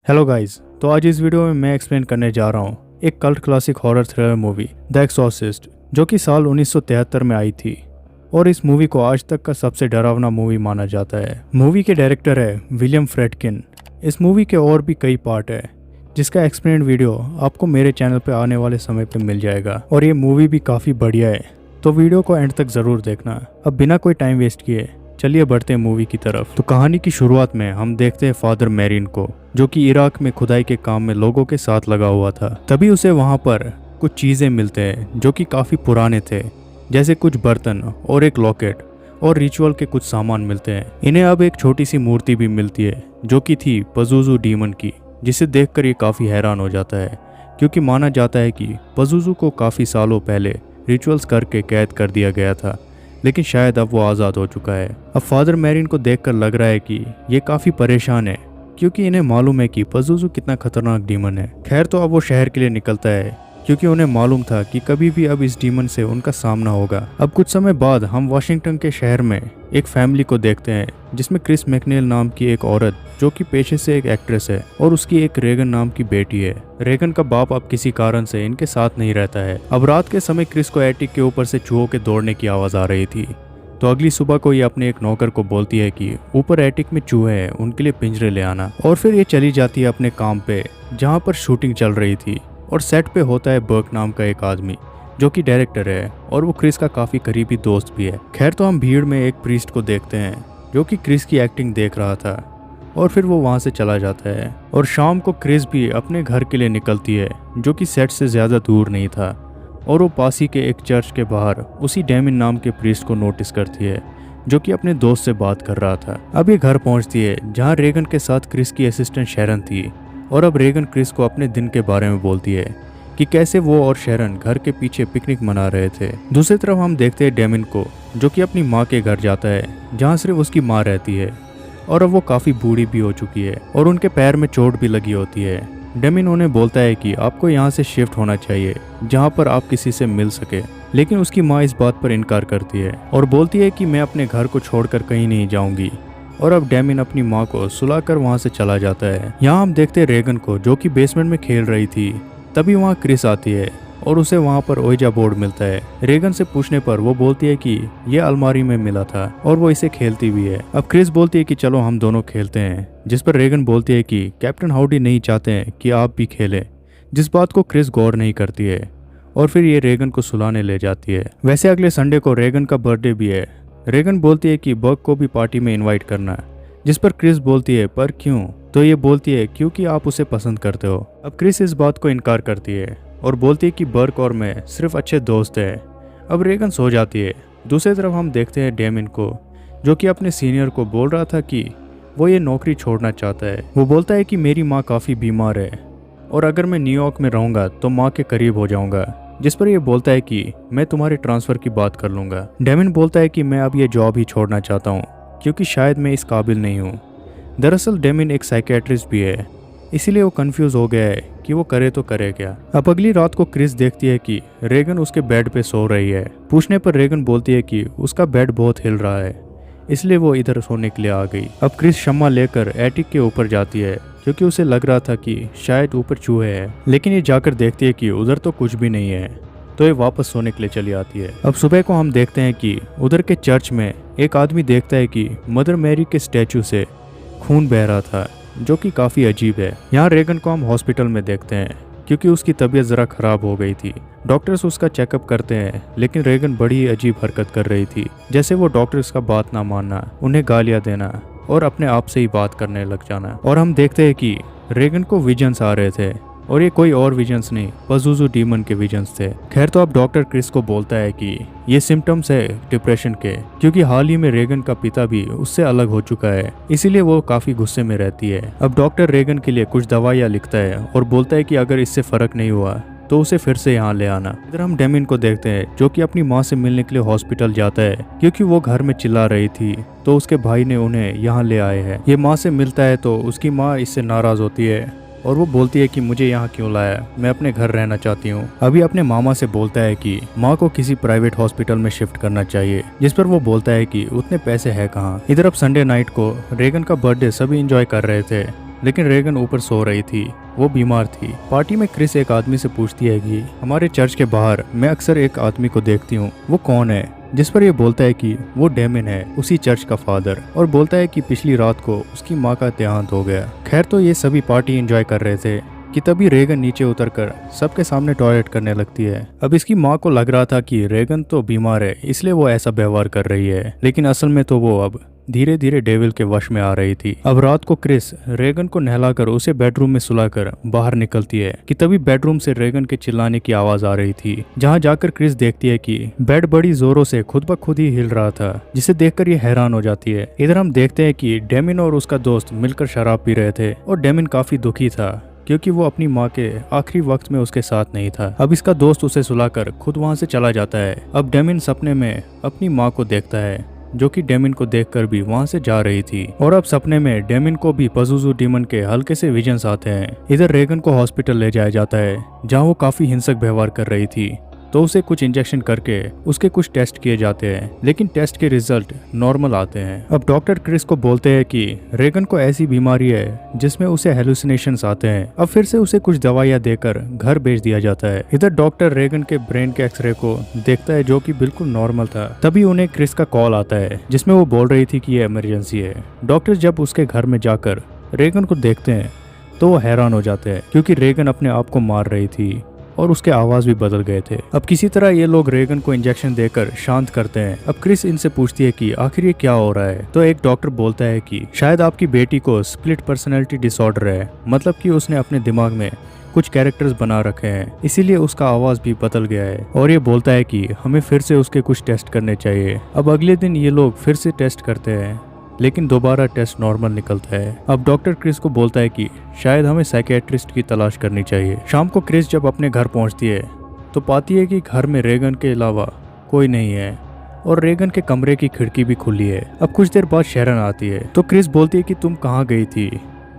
Hello guys, तो आज इस वीडियो में मैं एक्सप्लेन करने जा रहा हूँ एक cult classic horror thriller movie the exorcist, जो कि साल 1973 में आई थी और इस मूवी को आज तक का सबसे डरावना मूवी माना जाता है। मूवी के डायरेक्टर है विलियम फ्रेडकिन। इस मूवी के और भी कई पार्ट है जिसका एक्सप्लेन वीडियो आपको मेरे चैनल पे आने वाले समय पे मिल जाएगा और ये मूवी भी काफ़ी बढ़िया है, तो वीडियो को एंड तक ज़रूर देखना। अब बिना कोई टाइम वेस्ट किए चलिए बढ़ते हैं मूवी की तरफ। तो कहानी की शुरुआत में हम देखते हैं फादर मैरिन को, जो कि इराक में खुदाई के काम में लोगों के साथ लगा हुआ था। तभी उसे वहां पर कुछ चीजें मिलते हैं जो कि काफी पुराने थे, जैसे कुछ बर्तन और एक लॉकेट और रिचुअल के कुछ सामान मिलते हैं। इन्हें अब एक छोटी सी मूर्ति भी मिलती है जो कि थी पजुजू डीमन की, जिसे देखकर ये काफी हैरान हो जाता है क्योंकि माना जाता है कि पजुजू को काफी सालों पहले रिचुअल्स करके कैद कर दिया गया था, लेकिन शायद अब वो आज़ाद हो चुका है। अब फादर मैरिन को देखकर लग रहा है कि ये काफ़ी परेशान है क्योंकि इन्हें मालूम है कि पजुजू कितना खतरनाक डीमन है। खैर, तो अब वो शहर के लिए निकलता है क्योंकि उन्हें मालूम था कि कभी भी अब इस डीमन से उनका सामना होगा। अब कुछ समय बाद हम वाशिंगटन के शहर में एक फैमिली को देखते हैं जिसमें क्रिस मैकनेल नाम की एक औरत, जो कि पेशे से एक एक्ट्रेस है, और उसकी एक रेगन नाम की बेटी है। रेगन का बाप अब किसी कारण से इनके साथ नहीं रहता है। अब रात के समय क्रिस को एटिक के ऊपर से चूहों के दौड़ने की आवाज आ रही थी, तो अगली सुबह को ये अपने एक नौकर को बोलती है कि ऊपर एटिक में चूहे हैं, उनके लिए पिंजरे ले आना। और फिर ये चली जाती है अपने काम पे जहाँ पर शूटिंग चल रही थी, और सेट पे होता है बर्क नाम का एक आदमी जो कि डायरेक्टर है और वो क्रिस का काफी करीबी दोस्त भी है। खैर, तो हम भीड़ में एक प्रीस्ट को देखते हैं जो कि क्रिस की एक्टिंग देख रहा था, और फिर वो वहाँ से चला जाता है। और शाम को क्रिस भी अपने घर के लिए निकलती है जो कि सेट से ज़्यादा दूर नहीं था, और वो पास ही के एक चर्च के बाहर उसी डैमिन नाम के प्रीस्ट को नोटिस करती है जो कि अपने दोस्त से बात कर रहा था। अब ये घर पहुंचती है जहां रेगन के साथ क्रिस की असिस्टेंट शेरन थी, और अब रेगन क्रिस को अपने दिन के बारे में बोलती है कि कैसे वो और शेरन घर के पीछे पिकनिक मना रहे थे। दूसरी तरफ हम देखते हैं डेमिन को, जो कि अपनी माँ के घर जाता है जहाँ सिर्फ उसकी माँ रहती है, और अब वो काफ़ी बूढ़ी भी हो चुकी है और उनके पैर में चोट भी लगी होती है। डेमिन उन्हें बोलता है कि आपको यहाँ से शिफ्ट होना चाहिए जहाँ पर आप किसी से मिल सके, लेकिन उसकी माँ इस बात पर इनकार करती है और बोलती है कि मैं अपने घर को छोड़कर कहीं नहीं जाऊंगी। और अब डेमिन अपनी माँ को सुलाकर वहाँ से चला जाता है। यहाँ हम देखते हैं रेगन को, जो कि बेसमेंट में खेल रही थी। तभी वहाँ क्रिस आती है और उसे वहाँ पर ओइजा बोर्ड मिलता है। रेगन से पूछने पर वो बोलती है कि ये अलमारी में मिला था और वो इसे खेलती भी है। अब क्रिस बोलती है कि चलो हम दोनों खेलते हैं, जिस पर रेगन बोलती है कि कैप्टन हाउडी नहीं चाहते हैं कि आप भी खेलें, जिस बात को क्रिस गौर नहीं करती है, और फिर ये रेगन को सुलाने ले जाती है। वैसे अगले संडे को रेगन का बर्थडे भी है। रेगन बोलती है कि बर्क को भी पार्टी में इन्वाइट करना, जिस पर क्रिस बोलती है पर क्यों, तो ये बोलती है क्योंकि आप उसे पसंद करते हो। अब क्रिस इस बात को इनकार करती है और बोलती है कि बर्क और मैं सिर्फ अच्छे दोस्त हैं। अब रेगन सो जाती है। दूसरी तरफ हम देखते हैं डेमिन को, जो कि अपने सीनियर को बोल रहा था कि वो ये नौकरी छोड़ना चाहता है। वो बोलता है कि मेरी माँ काफ़ी बीमार है और अगर मैं न्यूयॉर्क में रहूँगा तो माँ के करीब हो जाऊँगा, जिस पर ये बोलता है कि मैं तुम्हारे ट्रांसफ़र की बात कर लूँगा। डेमिन बोलता है कि मैं अब ये जॉब ही छोड़ना चाहता हूँ क्योंकि शायद मैं इस काबिल नहीं हूँ। दरअसल डेमिन एक साइकेट्रिस्ट भी है, इसीलिए वो कंफ्यूज हो गया है कि वो करे तो करे क्या। अब अगली रात को क्रिस देखती है कि रेगन उसके बेड पे सो रही है। पूछने पर रेगन बोलती है कि उसका बेड बहुत हिल रहा है, इसलिए वो इधर सोने के लिए आ गई। अब क्रिस शम्मा लेकर एटिक के ऊपर जाती है क्योंकि उसे लग रहा था कि शायद ऊपर चूहे हैं, लेकिन ये जाकर देखती है कि उधर तो कुछ भी नहीं है, तो ये वापस सोने के लिए चली आती है। अब सुबह को हम देखते हैं कि उधर के चर्च में एक आदमी देखता है कि मदर मैरी के स्टैचू से खून बह रहा था, जो कि काफ़ी अजीब है। यहाँ रेगन को हम हॉस्पिटल में देखते हैं क्योंकि उसकी तबीयत ज़रा ख़राब हो गई थी। डॉक्टर्स उसका चेकअप करते हैं, लेकिन रेगन बड़ी ही अजीब हरकत कर रही थी, जैसे वो डॉक्टर्स का बात ना मानना, उन्हें गालियाँ देना और अपने आप से ही बात करने लग जाना। और हम देखते हैं कि रेगन को विजन्स आ रहे थे, और ये कोई और विजन्स नहीं, पजुजू डीमन के विजन्स थे। खैर, तो अब डॉक्टर क्रिस को बोलता है कि ये सिम्टम्स है डिप्रेशन के, क्योंकि हाल ही में रेगन का पिता भी उससे अलग हो चुका है, इसीलिए वो काफी गुस्से में रहती है। अब डॉक्टर रेगन के लिए कुछ दवाइयाँ लिखता है और बोलता है कि अगर इससे फर्क नहीं हुआ तो उसे फिर से यहाँ ले आना। इधर हम डेमिन को देखते हैं, जो कि अपनी माँ से मिलने के लिए हॉस्पिटल जाता है क्योंकि वो घर में चिल्ला रही थी, तो उसके भाई ने उन्हें यहाँ ले आए हैं। ये माँ से मिलता है तो उसकी माँ इससे नाराज होती है और वो बोलती है कि मुझे यहाँ क्यों लाया, मैं अपने घर रहना चाहती हूँ। अभी अपने मामा से बोलता है कि माँ को किसी प्राइवेट हॉस्पिटल में शिफ्ट करना चाहिए, जिस पर वो बोलता है कि उतने पैसे है कहाँ। इधर अब संडे नाइट को रेगन का बर्थडे सभी एंजॉय कर रहे थे, लेकिन रेगन ऊपर सो रही थी, वो बीमार थी। पार्टी में क्रिस एक आदमी से पूछती है कि हमारे चर्च के बाहर मैं अक्सर एक आदमी को देखती हूँ, वो कौन है? जिस पर ये बोलता है कि वो डेमिन है, उसी चर्च का फादर, और बोलता है कि पिछली रात को उसकी माँ का देहांत हो गया। खैर, तो ये सभी पार्टी एंजॉय कर रहे थे कि तभी रेगन नीचे उतरकर सबके सामने टॉयलेट करने लगती है। अब इसकी माँ को लग रहा था कि रेगन तो बीमार है, इसलिए वो ऐसा व्यवहार कर रही है, लेकिन असल में तो वो अब धीरे धीरे डेविल के वश में आ रही थी। अब रात को क्रिस रेगन को नहलाकर उसे बेडरूम में सुलाकर बाहर निकलती है कि तभी बेडरूम से रेगन के चिल्लाने की आवाज आ रही थी। जहां जाकर क्रिस देखती है कि बेड बड़ी जोरों से खुद ब खुद ही हिल रहा था, जिसे देखकर ये हैरान हो जाती है। इधर हम देखते हैं कि डेमिन और उसका दोस्त मिलकर शराब पी रहे थे और डेमिन काफी दुखी था क्योंकि वो अपनी माँ के आखिरी वक्त में उसके साथ नहीं था। अब इसका दोस्त उसे सुलाकर खुद वहाँ से चला जाता है। अब डेमिन सपने में अपनी माँ को देखता है, जो कि डेमिन को देखकर भी वहां से जा रही थी। और अब सपने में डेमिन को भी पजुजू डीमन के हल्के से विजन्स आते हैं। इधर रेगन को हॉस्पिटल ले जाया जाता है, जहां वो काफी हिंसक व्यवहार कर रही थी, तो उसे कुछ इंजेक्शन करके उसके कुछ टेस्ट किए जाते हैं, लेकिन टेस्ट के रिजल्ट नॉर्मल आते हैं। अब डॉक्टर क्रिस को बोलते हैं कि रेगन को ऐसी बीमारी है जिसमें उसे हेलुसिनेशंस आते हैं। अब फिर से उसे कुछ दवाइयां देकर घर भेज दिया जाता है। इधर डॉक्टर रेगन के ब्रेन के एक्सरे को देखता है, जो कि बिल्कुल नॉर्मल था। तभी उन्हें क्रिस का कॉल आता है, जिसमें वो बोल रही थी कि ये इमरजेंसी है। डॉक्टर जब उसके घर में जाकर रेगन को देखते हैं तो वो हैरान हो जाते हैं, क्योंकि रेगन अपने आप को मार रही थी और उसके आवाज भी बदल गए थे। अब किसी तरह ये लोग रेगन को इंजेक्शन देकर शांत करते हैं। अब क्रिस इनसे पूछती है कि आखिर ये क्या हो रहा है, तो एक डॉक्टर बोलता है कि शायद आपकी बेटी को स्प्लिट पर्सनैलिटी डिसऑर्डर है, मतलब कि उसने अपने दिमाग में कुछ कैरेक्टर्स बना रखे हैं, इसीलिए उसका आवाज भी बदल गया है। और ये बोलता है कि हमें फिर से उसके कुछ टेस्ट करने चाहिए। अब अगले दिन ये लोग फिर से टेस्ट करते हैं, लेकिन दोबारा टेस्ट नॉर्मल निकलता है। अब डॉक्टर क्रिस को बोलता है कि शायद हमें साइकियाट्रिस्ट की तलाश करनी चाहिए। शाम को क्रिस जब अपने घर पहुंचती है तो पाती है कि घर में रेगन के अलावा कोई नहीं है और रेगन के कमरे की खिड़की भी खुली है। अब कुछ देर बाद शेरन आती है, तो क्रिस बोलती है कि तुम कहाँ गई थी?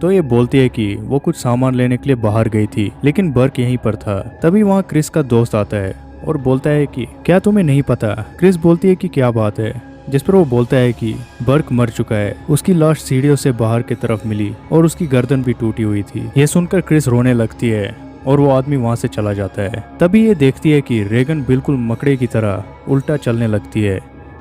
तो ये बोलती है कि वो कुछ सामान लेने के लिए बाहर गई थी, लेकिन बर्क यहीं पर था। तभी वहाँ क्रिस का दोस्त आता है और बोलता है कि क्या तुम्हें नहीं पता? क्रिस बोलती है कि क्या बात है, जिस पर वो बोलता है कि बर्क मर चुका है, उसकी लाश सीढ़ियों से बाहर की तरफ मिली और उसकी गर्दन भी टूटी हुई थी। ये सुनकर क्रिस रोने लगती है और वो आदमी वहां से चला जाता है। तभी ये देखती है कि रेगन बिल्कुल मकड़े की तरह उल्टा चलने लगती है,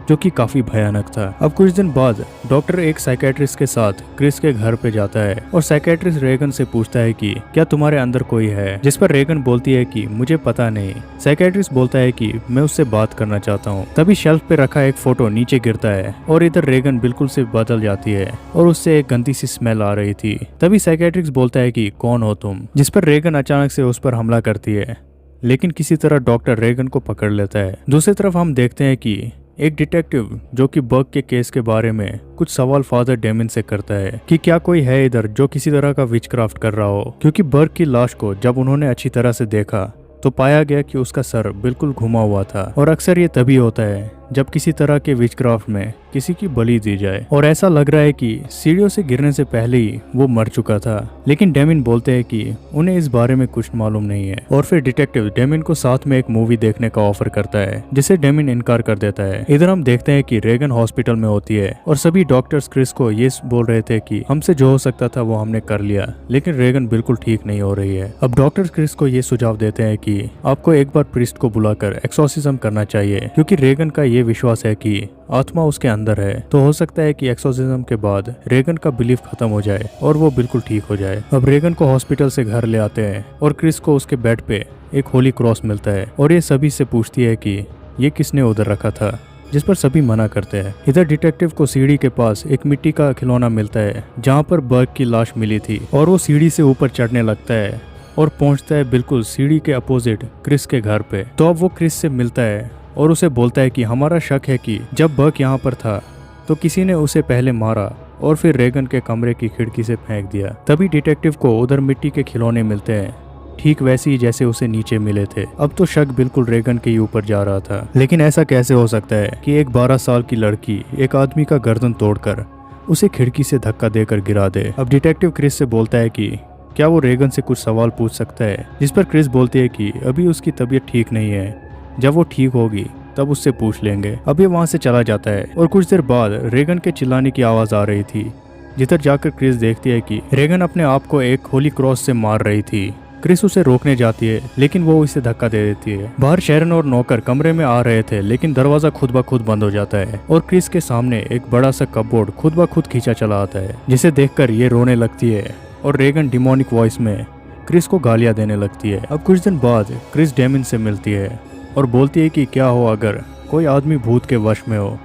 जो कि काफी भयानक था। अब कुछ दिन बाद डॉक्टर एक साइकियाट्रिस्ट के साथ क्रिस के घर पे जाता है और साइकियाट्रिस्ट रेगन से पूछता है कि क्या तुम्हारे अंदर कोई है, जिस पर रेगन बोलती है कि मुझे पता नहीं। साइकियाट्रिस्ट बोलता है कि मैं उससे बात करना चाहता हूँ। तभी शेल्फ पे रखा एक फोटो नीचे गिरता है और इधर रेगन बिल्कुल से बदल जाती है और उससे एक गंदी सी स्मेल आ रही थी। तभी साइकियाट्रिस्ट बोलता है कि कौन हो तुम, जिस पर रेगन अचानक से उस पर हमला करती है, लेकिन किसी तरह डॉक्टर रेगन को पकड़ लेता है। दूसरी तरफ हम देखते हैं कि एक डिटेक्टिव जो कि बर्क के केस के बारे में कुछ सवाल फादर डेमिन से करता है कि क्या कोई है इधर जो किसी तरह का विचक्राफ्ट कर रहा हो, क्योंकि बर्क की लाश को जब उन्होंने अच्छी तरह से देखा तो पाया गया कि उसका सर बिल्कुल घुमा हुआ था। और अक्सर ये तभी होता है जब किसी तरह के विचक्राफ्ट में किसी की बलि दी जाए, और ऐसा लग रहा है कि सीढ़ियों से गिरने से पहले ही वो मर चुका था। लेकिन डेमिन बोलते हैं कि उन्हें इस बारे में कुछ मालूम नहीं है, और फिर डिटेक्टिव डेमिन को साथ में एक मूवी देखने का ऑफर करता है, जिसे डेमिन इनकार कर देता है। इधर हम देखते हैं कि रेगन हॉस्पिटल में होती है और सभी डॉक्टर्स क्रिस को ये बोल रहे थे कि हमसे जो हो सकता था वो हमने कर लिया, लेकिन रेगन बिल्कुल ठीक नहीं हो रही है। अब डॉक्टर क्रिस को ये सुझाव देते हैं कि आपको एक बार प्रीस्ट को बुलाकर एक्सोर्सिज्म करना चाहिए, क्योंकि रेगन का ये विश्वास है कि आत्मा उसके अंदर है, तो हो सकता है कि एक्सोर्सिज्म के बाद रेगन का बिलीफ खत्म हो जाए और वो बिल्कुल ठीक हो जाए। अब रेगन को हॉस्पिटल से घर ले आते हैं और क्रिस को उसके बेड पे एक होली क्रॉस मिलता है और ये सभी से पूछती है कि ये किसने उधर रखा था, जिस पर सभी मना करते हैं। इधर डिटेक्टिव को सीढ़ी के पास एक मिट्टी का खिलौना मिलता है जहाँ पर बर्क की लाश मिली थी, और वो सीढ़ी से ऊपर चढ़ने लगता है और पहुंचता है बिल्कुल सीढ़ी के अपोजिट क्रिस के घर पे। तो अब वो क्रिस से मिलता है और उसे बोलता है कि हमारा शक है कि जब बर्क यहाँ पर था तो किसी ने उसे पहले मारा और फिर रेगन के कमरे की खिड़की से फेंक दिया। तभी डिटेक्टिव को उधर मिट्टी के खिलौने मिलते हैं, ठीक वैसे ही जैसे उसे नीचे मिले थे। अब तो शक बिल्कुल रेगन के ऊपर जा रहा था, लेकिन ऐसा कैसे हो सकता है कि एक 12 साल की लड़की एक आदमी का गर्दन तोड़कर उसे खिड़की से धक्का देकर गिरा दे। अब डिटेक्टिव क्रिस से बोलता है कि क्या वो रेगन से कुछ सवाल पूछ सकता है, जिस पर क्रिस बोलती है कि अभी उसकी तबीयत ठीक नहीं है, जब वो ठीक होगी तब उससे पूछ लेंगे। अब ये वहाँ से चला जाता है और कुछ देर बाद रेगन के चिल्लाने की आवाज आ रही थी, जिधर जाकर क्रिस देखती है कि रेगन अपने आप को एक होली क्रॉस से मार रही थी। क्रिस उसे रोकने जाती है लेकिन वो उसे धक्का दे देती है। बाहर शेरन और नौकर कमरे में आ रहे थे लेकिन दरवाजा खुद ब खुद बंद हो जाता है और क्रिस के सामने एक बड़ा सा कपबोर्ड खुद ब खुद खींचा चला आता है, जिसे देखकर ये रोने लगती है और रेगन डिमोनिक वॉइस में क्रिस को गालियां देने लगती है। अब कुछ दिन बाद क्रिस डेमिन से मिलती है और बोलती है कि क्या हो अगर कोई आदमी भूत के वश में हो,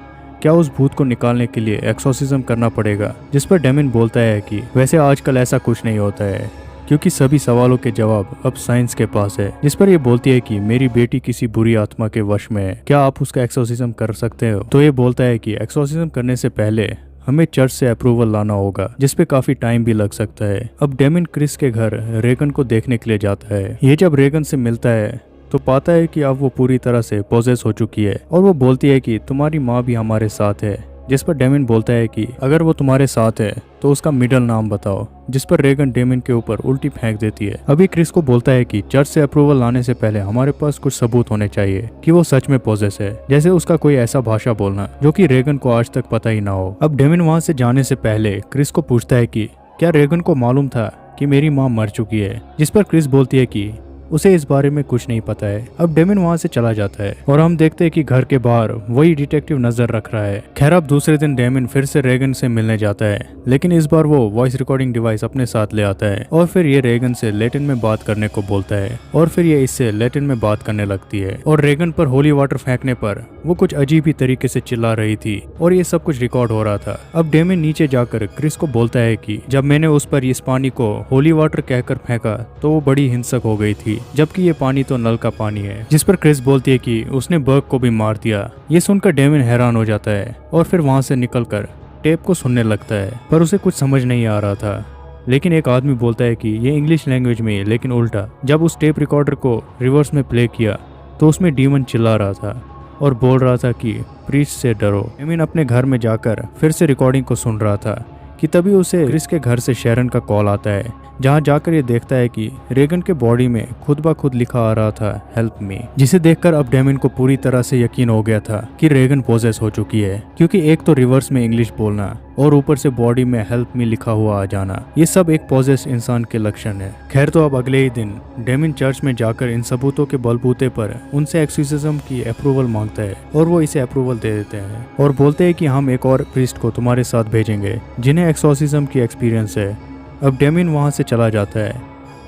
क्या उस भूत को निकालने के लिए एक्सोर्सिज्म करना पड़ेगा। जिस पर डेमिन बोलता है कि वैसे आजकल ऐसा कुछ नहीं होता है क्योंकि सभी सवालों के जवाब अब साइंस के पास है। जिस पर ये बोलती है कि मेरी बेटी किसी बुरी आत्मा के वश में है, क्या आप उसका एक्सोर्सिज्म कर सकते हो। तो ये बोलता है कि एक्सोर्सिज्म करने से पहले हमें चर्च से अप्रूवल लाना होगा, जिस पे काफी टाइम भी लग सकता है। अब डेमिन क्रिस के घर रेगन को देखने के लिए जाता है। ये जब रेगन से मिलता है तो पाता है कि अब वो पूरी तरह से पोजेस हो चुकी है और वो बोलती है कि तुम्हारी माँ भी हमारे साथ है। जिस पर डेमिन बोलता है कि अगर वो तुम्हारे साथ है तो उसका मिडिल नाम बताओ। जिस पर रेगन डेमिन के ऊपर उल्टी फेंक देती है। अभी क्रिस को बोलता है कि चर्च से अप्रूवल लाने से पहले हमारे पास कुछ सबूत होने चाहिए कि वो सच में पोजेस है, जैसे उसका कोई ऐसा भाषा बोलना जो कि रेगन को आज तक पता ही ना हो। अब डेमिन वहां से जाने से पहले क्रिस को पूछता है कि क्या रेगन को मालूम था कि मेरी माँ मर चुकी है। जिस पर क्रिस बोलती है कि उसे इस बारे में कुछ नहीं पता है। अब डेमिन वहां से चला जाता है और हम देखते हैं कि घर के बाहर वही डिटेक्टिव नजर रख रहा है। खैर अब दूसरे दिन डेमिन फिर से रेगन से मिलने जाता है, लेकिन इस बार वो वॉइस रिकॉर्डिंग डिवाइस अपने साथ ले आता है और फिर ये रेगन से लैटिन में बात करने को बोलता है और फिर ये इससे लैटिन में बात करने लगती है और रेगन पर होली वाटर फेंकने पर वो कुछ अजीब ही तरीके से चिल्ला रही थी और ये सब कुछ रिकॉर्ड हो रहा था। अब डेमिन नीचे जाकर क्रिस को बोलता है कि जब मैंने उस पर इस पानी को होली वाटर कहकर फेंका तो वो बड़ी हिंसक हो गई थी, जबकि ये पानी तो नल का पानी है। जिस पर क्रिस बोलती है कि उसने बर्ग को भी मार दिया। ये सुनकर डेमिन हैरान हो जाता है और फिर वहां से निकलकर टेप को सुनने लगता है, पर उसे कुछ समझ नहीं आ रहा था। लेकिन एक आदमी बोलता है कि ये इंग्लिश लैंग्वेज में है, लेकिन उल्टा। जब उस टेप रिकॉर्डर को रिवर्स में प्ले किया तो उसमें डीमन चिल्ला रहा था और बोल रहा था कि प्रीस्ट से डरो। डेमिन अपने घर में जाकर फिर से रिकॉर्डिंग को सुन रहा था कि तभी उसे क्रिस के घर से शेरन का कॉल आता है, जहां जाकर ये देखता है कि रेगन के बॉडी में खुद ब खुद लिखा आ रहा था हेल्प मी, जिसे देखकर अब डेमिन को पूरी तरह से यकीन हो गया था कि रेगन पोजेस हो चुकी है, क्योंकि एक तो रिवर्स में इंग्लिश बोलना और ऊपर से बॉडी में हेल्प मी लिखा हुआ आ जाना, ये सब एक पोजेस इंसान के लक्षण है। खैर तो अब अगले ही दिन डेमिन चर्च में जाकर इन सबूतों के बलबूते पर उनसे एक्सोर्सिज्म की अप्रूवल मांगता है और वो इसे अप्रूवल दे देते हैं और बोलते हैं कि हम एक और प्रीस्ट को तुम्हारे साथ भेजेंगे जिन्हें एक्सोर्सिज्म की एक्सपीरियंस है। अब डेमिन वहां से चला जाता है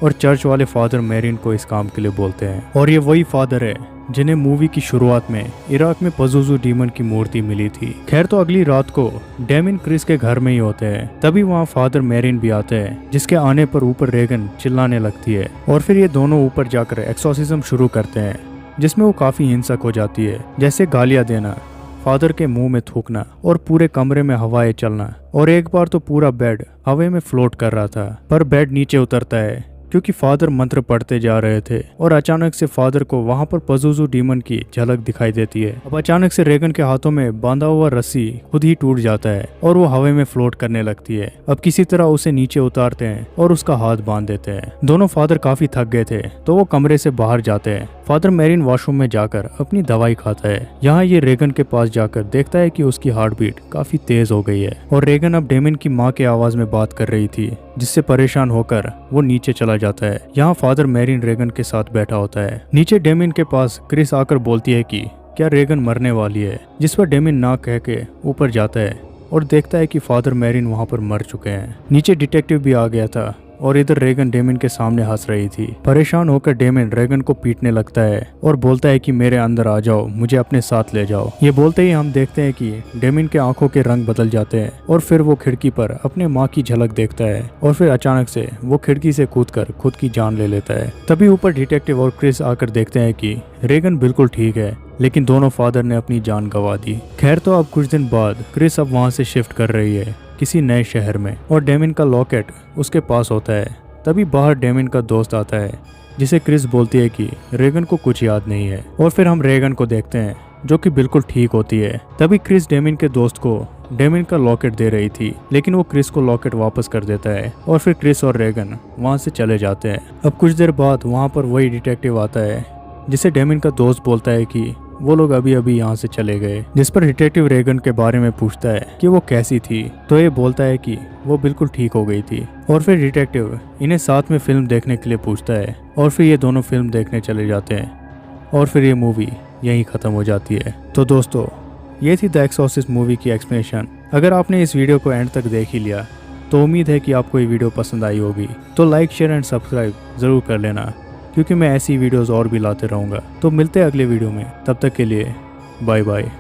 और चर्च वाले फादर मैरिन को इस काम के लिए बोलते हैं और ये वही फादर है जिन्हें मूवी की शुरुआत में इराक में पजुजू डीमन की मूर्ति मिली थी। खैर तो अगली रात को डेमिन क्रिस के घर में ही होते हैं, तभी वहाँ फादर मैरिन भी आते हैं, जिसके आने पर ऊपर रेगन चिल्लाने लगती है और फिर ये दोनों ऊपर जाकर एक्सोर्सिज्म शुरू करते हैं, जिसमें वो काफी हिंसक हो जाती है, जैसे गालियां देना, फादर के मुंह में थूकना और पूरे कमरे में हवाएं चलना। और एक बार तो पूरा बेड हवा में फ्लोट कर रहा था, पर बेड नीचे उतरता है क्योंकि फादर मंत्र पढ़ते जा रहे थे और अचानक से फादर को वहां पर पजुजू डीमन की झलक दिखाई देती है। अब अचानक से रेगन के हाथों में बांधा हुआ रस्सी खुद ही टूट जाता है और वो हवा में फ्लोट करने लगती है। अब किसी तरह उसे नीचे उतारते हैं और उसका हाथ बांध देते हैं। दोनों फादर काफी थक गए थे तो वो कमरे से बाहर जाते हैं। फादर मैरिन वॉशरूम में जाकर अपनी दवाई खाता है। यहाँ ये रेगन के पास जाकर देखता है कि उसकी हार्ट बीट काफी तेज हो गई है और रेगन अब डेमिन की माँ के आवाज में बात कर रही थी, जिससे परेशान होकर वो नीचे चला जाता है। यहाँ फादर मैरिन रेगन के साथ बैठा होता है। नीचे डेमिन के पास क्रिस आकर बोलती है कि क्या रेगन मरने वाली है, जिस पर डेमिन ना कह के ऊपर जाता है और देखता है कि फादर मैरिन वहाँ पर मर चुके हैं। नीचे डिटेक्टिव भी आ गया था और इधर रेगन डेमिन के सामने हंस रही थी। परेशान होकर डेमिन रेगन को पीटने लगता है और बोलता है कि मेरे अंदर आ जाओ, मुझे अपने साथ ले जाओ। ये बोलते ही हम देखते हैं कि डेमिन के आंखों के रंग बदल जाते हैं और फिर वो खिड़की पर अपने माँ की झलक देखता है और फिर अचानक से वो खिड़की से कूदकर खुद की जान ले लेता है। तभी ऊपर डिटेक्टिव और क्रिस आकर देखते हैं कि रेगन बिल्कुल ठीक है, लेकिन दोनों फादर ने अपनी जान गंवा दी। खैर तो अब कुछ दिन बाद क्रिस अब वहाँ से शिफ्ट कर रही है किसी नए शहर में और डेमिन का लॉकेट उसके पास होता है। तभी बाहर डेमिन का दोस्त आता है, जिसे क्रिस बोलती है कि रेगन को कुछ याद नहीं है और फिर हम रेगन को देखते हैं जो कि बिल्कुल ठीक होती है। तभी क्रिस डेमिन के दोस्त को डेमिन का लॉकेट दे रही थी, लेकिन वो क्रिस को लॉकेट वापस कर देता है और फिर क्रिस और रेगन वहाँ से चले जाते हैं। अब कुछ देर बाद वहाँ पर वही डिटेक्टिव आता है, जिसे डेमिन का दोस्त बोलता है कि वो लोग अभी अभी यहाँ से चले गए। जिस पर डिटेक्टिव रेगन के बारे में पूछता है कि वो कैसी थी, तो ये बोलता है कि वो बिल्कुल ठीक हो गई थी। और फिर डिटेक्टिव इन्हें साथ में फिल्म देखने के लिए पूछता है और फिर ये दोनों फिल्म देखने चले जाते हैं और फिर ये मूवी यहीं ख़त्म हो जाती है। तो दोस्तों, ये थी द एक्सॉर्सिस्ट मूवी की एक्सप्लेनेशन। अगर आपने इस वीडियो को एंड तक देख ही लिया तो उम्मीद है कि आपको ये वीडियो पसंद आई होगी। तो लाइक, शेयर एंड सब्सक्राइब ज़रूर कर लेना, क्योंकि मैं ऐसी वीडियोस और भी लाते रहूँगा। तो मिलते हैं अगले वीडियो में, तब तक के लिए बाय बाय।